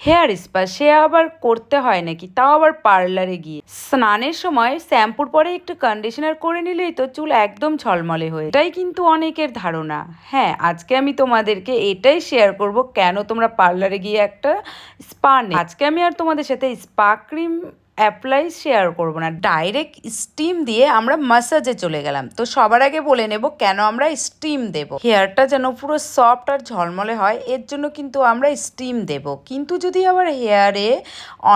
Hair spa সে আবার করতে হয় নাকি, তাও আবার পার্লারে গিয়ে? স্নানের সময় শ্যাম্পুর পরে একটু কন্ডিশনার করে নিলেই তো চুল একদম ঝলমলে হয়ে, এটাই কিন্তু অনেকের ধারণা। হ্যাঁ, আজকে আমি তোমাদেরকে এটাই শেয়ার করব কেন তোমরা পার্লারে গিয়ে একটা স্পা আজকে আমি আর তোমাদের সাথে স্পা ক্রিম অ্যাপ্লাই শেয়ার করব না, ডাইরেক্ট স্টিম দিয়ে আমরা মাসাজে চলে গেলাম। তো সবার আগে বলে নেব কেন আমরা স্টিম দেব। হেয়ারটা যেন পুরো সফট আর ঝলমলে হয়, এর জন্য কিন্তু আমরা স্টিম দেব। কিন্তু যদি আবার হেয়ারে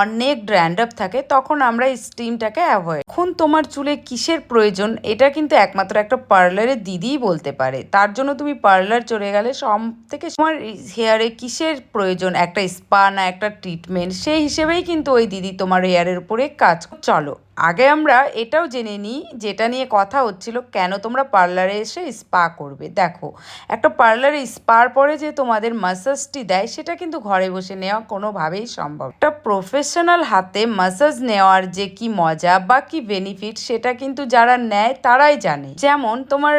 অনেক ড্র্যান্ড্রাফ থাকে তখন আমরা স্টিমটাকে অ্যাভয়েড। এখন তোমার চুলে কিসের প্রয়োজন এটা কিন্তু একমাত্র একটা পার্লারের দিদিই বলতে পারে। তার জন্য তুমি পার্লার চলে গেলে সব থেকে তোমার হেয়ারে কিসের প্রয়োজন, একটা স্পা না একটা ট্রিটমেন্ট, সেই হিসেবেই কিন্তু ওই দিদি তোমার হেয়ারের উপরে কাজ। চলো আগে আমরা এটাও জেনে নিই, যেটা নিয়ে কথা হচ্ছিল কেন তোমরা পার্লারে এসে স্পা করবে। দেখো, একটা পার্লারে স্পার পরে যে তোমাদের মাসাজটি দেয় সেটা কিন্তু ঘরে বসে নেওয়া কোনোভাবেই সম্ভব। একটা প্রফেশনাল হাতে মাসাজ নেওয়ার যে কি মজা বা কি বেনিফিট সেটা কিন্তু যারা নেয় তারাই জানে। যেমন তোমার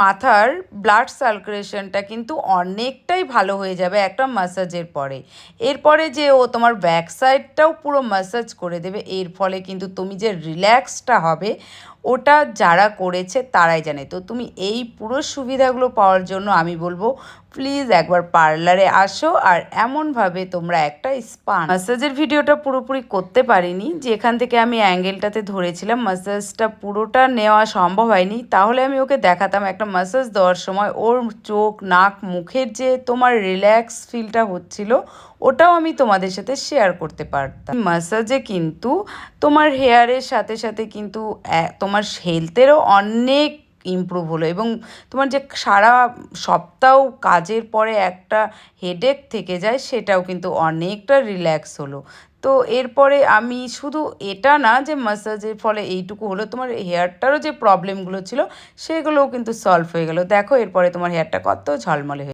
মাথার ব্লাড সার্কুলেশনটা কিন্তু অনেকটাই ভালো হয়ে যাবে একটা মাসাজের পরে। এরপরে যে ও তোমার ব্যাক সাইডটাও পুরো মাসাজ করে দেবে, এর ফলে কিন্তু তুমি যে রিল্যাক্সটা হবে ওটা যারা করেছে তারাই জানে। তো তুমি এই পুরো সুবিধাগুলো পাওয়ার জন্য আমি বলবো প্লিজ একবার পার্লারে আসো আর এমনভাবে তোমরা একটা স্পা। মাসাজের ভিডিওটা পুরোপুরি করতে পারিনি, যেখান থেকে আমি অ্যাঙ্গেলটাতে ধরেছিলাম মাসাজটা পুরোটা নেওয়া সম্ভব হয়নি, তাহলে আমি ওকে দেখাতাম একটা মাসাজ দেওয়ার সময় ওর চোখ নাক মুখের যে তোমার রিল্যাক্স ফিলটা হচ্ছিল ওটাও আমি তোমাদের সাথে শেয়ার করতে পারতাম। মাসাজে কিন্তু তোমার হেয়ারের সাথে সাথে কিন্তু তোমার হেলথেরও অনেক ইমপ্রুভ হলো, এবং তোমার যে সারা সপ্তাহ কাজের পরে একটা হেডেক থেকে যায় সেটাও কিন্তু অনেকটা রিল্যাক্স হলো। তো এরপরে আমি শুধু এটা না যে মাসাজের ফলে এইটুকু হলো, তোমার হেয়ারটারও যে প্রবলেমগুলো ছিল সেগুলোও কিন্তু সলভ হয়ে গেল। দেখো এরপরে তোমার হেয়ারটা কত ঝলমলে হয়ে